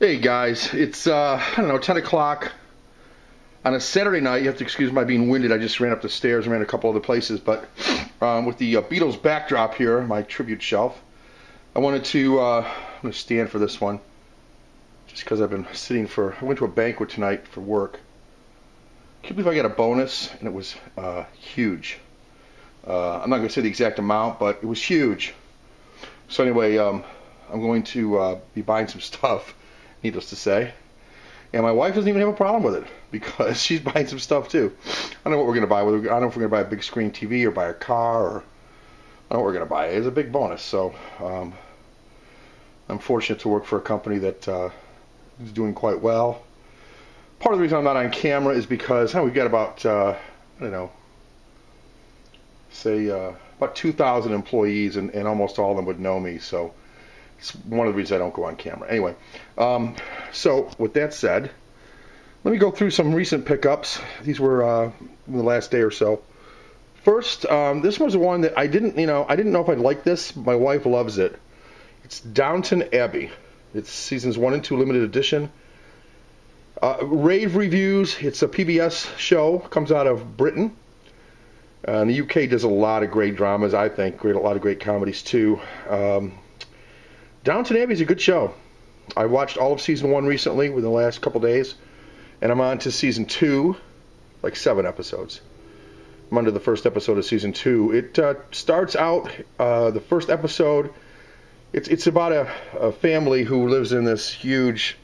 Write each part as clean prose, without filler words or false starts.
Hey guys, it's I don't know, 10 o'clock on a Saturday night. You have to excuse my being winded. I just ran up the stairs and ran a couple other places, but with the Beatles backdrop here, my tribute shelf, I wanted to I'm going to stand for this one just because I've been sitting I went to a banquet tonight for work. I can't believe I got a bonus, and it was huge. I'm not going to say the exact amount, but it was huge. So anyway, I'm going to be buying some stuff, needless to say. And my wife doesn't even have a problem with it because she's buying some stuff too. I don't know what we're going to buy. I don't know if we're going to buy a big screen TV or buy a car, or I don't know what we're going to buy. It's a big bonus. So I'm fortunate to work for a company that is doing quite well. Part of the reason I'm not on camera is because we've got about, I don't know, say about 2,000 employees, and almost all of them would know me. So it's one of the reasons I don't go on camera. Anyway, so with that said, let me go through some recent pickups. These were in the last day or so. First, this was one that I didn't know if I'd like this. My wife loves it. It's Downton Abbey. It's seasons 1 and 2 limited edition. Rave reviews. It's a PBS show. Comes out of Britain. And the UK does a lot of great dramas, I think. A lot of great comedies too. Downton Abbey is a good show. I watched all of season 1 recently within the last couple days, and I'm on to season 2, like 7 episodes. I'm on to the first episode of season 2. It starts out, the first episode, it's about a family who lives in this huge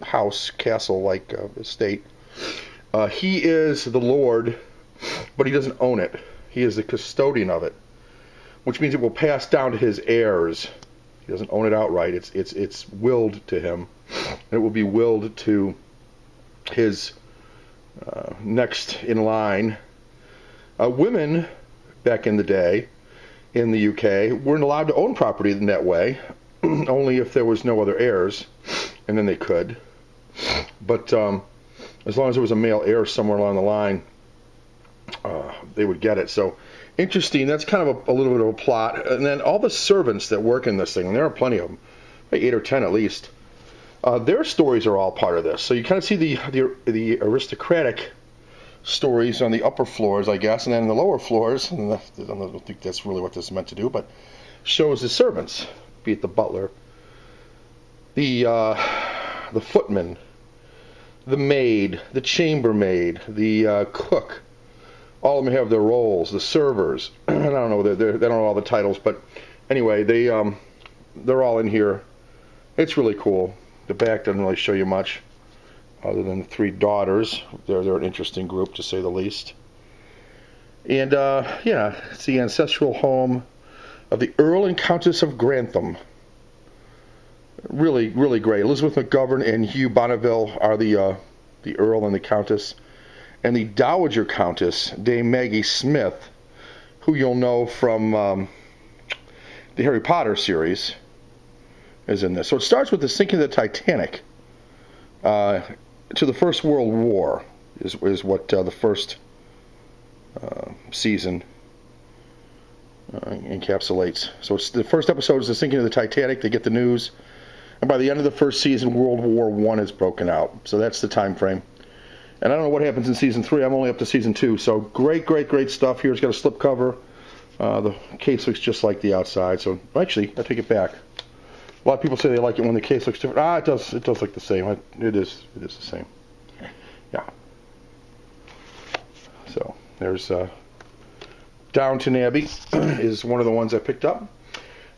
house, castle-like estate. He is the lord, but he doesn't own it. He is the custodian of it, which means it will pass down to his heirs. He doesn't own it outright. It's willed to him, and it will be willed to his next in line. Women back in the day in the UK weren't allowed to own property in that way, only if there was no other heirs, and then they could. But as long as there was a male heir somewhere along the line, they would get it. So interesting. That's kind of a little bit of a plot. And then all the servants that work in this thing, and there are plenty of them, like 8 or 10 at least, their stories are all part of this. So you kind of see the aristocratic stories on the upper floors, I guess, and then the lower floors, and I don't think that's really what this is meant to do, but shows the servants, be it the butler, the footman, the maid, the chambermaid, the cook. All of them have their roles. The servers, I don't know, they don't know all the titles, but anyway, they're all in here. It's really cool. The back doesn't really show you much, other than the 3 daughters. They're an interesting group, to say the least. And yeah, it's the ancestral home of the Earl and Countess of Grantham. Really, really great. Elizabeth McGovern and Hugh Bonneville are the Earl and the Countess. And the Dowager Countess, Dame Maggie Smith, who you'll know from the Harry Potter series, is in this. So it starts with the sinking of the Titanic to the First World War is what the first season encapsulates. So it's the first episode is the sinking of the Titanic. They get the news, and by the end of the first season, World War I is broken out. So that's the time frame. And I don't know what happens in season 3. I'm only up to season 2. So great, great, great stuff here. It's got a slip cover. The case looks just like the outside. So actually, I take it back. A lot of people say they like it when the case looks different. It does look the same. It is the same. Yeah. So there's Downton Abbey is one of the ones I picked up.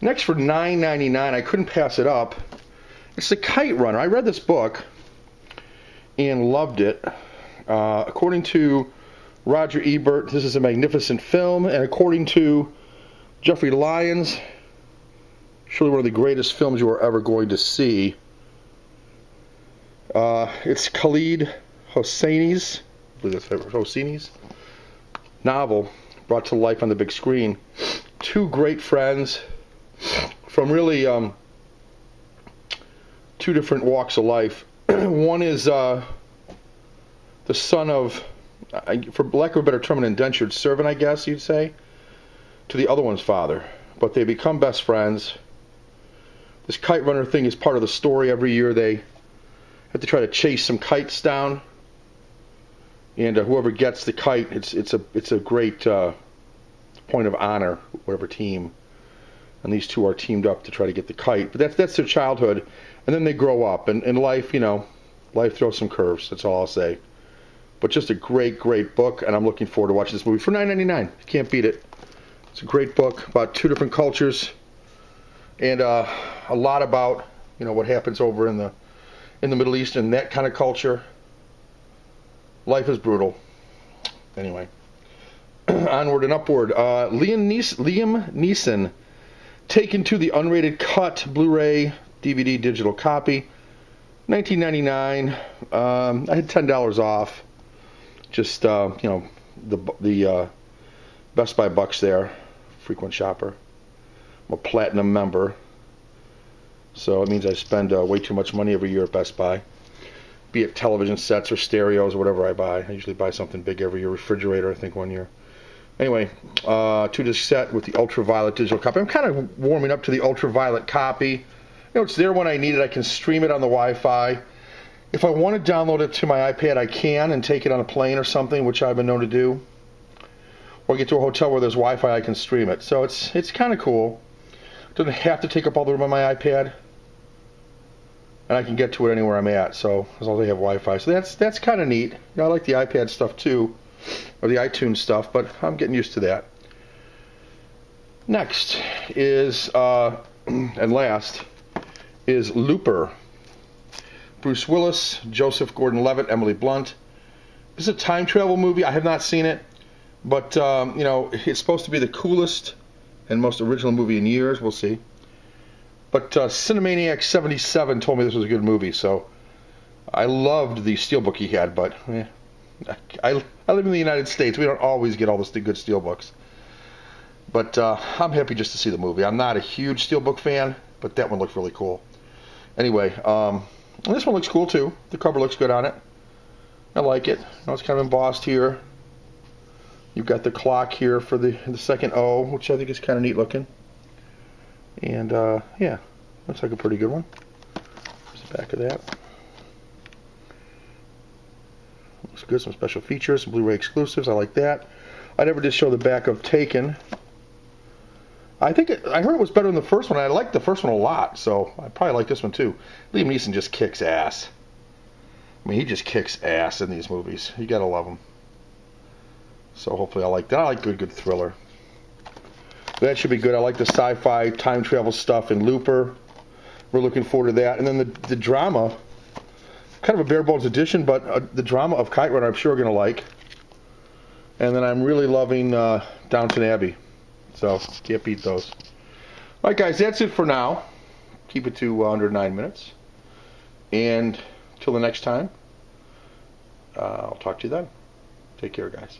Next for $9.99, I couldn't pass it up. It's the Kite Runner. I read this book and loved it. According to Roger Ebert, this is a magnificent film, and according to Jeffrey Lyons, surely one of the greatest films you are ever going to see. It's Khalid Hosseini's novel brought to life on the big screen. 2 great friends from really 2 different walks of life. One is the son of, for lack of a better term, an indentured servant, I guess you'd say, to the other one's father. But they become best friends. This Kite Runner thing is part of the story. Every year they have to try to chase some kites down, and whoever gets the kite, it's a great point of honor, whatever team. And these two are teamed up to try to get the kite. But that's their childhood, and then they grow up, and in life, life throws some curves. That's all I'll say. But just a great, great book, and I'm looking forward to watching this movie for $9.99. You can't beat it. It's a great book about two different cultures, and a lot about what happens over in the Middle East and that kind of culture. Life is brutal. Anyway, onward and upward. Liam Neeson taken to the unrated cut Blu-ray DVD digital copy. $19.99. I had $10 off. Just the Best Buy bucks there. Frequent shopper. I'm a platinum member, so it means I spend way too much money every year at Best Buy. Be it television sets or stereos or whatever I buy. I usually buy something big every year. Refrigerator, I think, one year. Anyway, 2-disc set with the ultraviolet digital copy. I'm kind of warming up to the ultraviolet copy. It's there when I need it. I can stream it on the Wi-Fi. If I want to download it to my iPad, I can and take it on a plane or something, which I've been known to do. Or get to a hotel where there's Wi-Fi, I can stream it. So it's kind of cool. It doesn't have to take up all the room on my iPad. And I can get to it anywhere I'm at, so as long as I have Wi-Fi. So that's kind of neat. I like the iPad stuff too, or the iTunes stuff, but I'm getting used to that. Next is, and last, is Looper. Bruce Willis, Joseph Gordon-Levitt, Emily Blunt. This is a time travel movie. I have not seen it, but it's supposed to be the coolest and most original movie in years. We'll see. But Cinemaniac 77 told me this was a good movie, so I loved the steelbook he had, but I live in the United States. We don't always get all the good steelbooks. But I'm happy just to see the movie. I'm not a huge steelbook fan, but that one looked really cool. Anyway, this one looks cool too. The cover looks good on it. I like it. It's kind of embossed here. You've got the clock here for the second O, which I think is kind of neat looking. And, yeah, looks like a pretty good one. There's the back of that. Looks good, some special features, some Blu-ray exclusives, I like that. I never did show the back of Taken. I heard it was better than the first one. I liked the first one a lot, so I probably like this one too. Liam Neeson just kicks ass. I mean, he just kicks ass in these movies. You gotta love him. So hopefully I like that. I like good thriller. That should be good. I like the sci-fi time travel stuff in Looper. We're looking forward to that. And then the drama, kind of a bare bones edition, but the drama of Kite Runner I'm sure we're going to like. And then I'm really loving Downton Abbey. So, can't beat those. Alright guys, that's it for now. Keep it to under 9 minutes. And till the next time, I'll talk to you then. Take care, guys.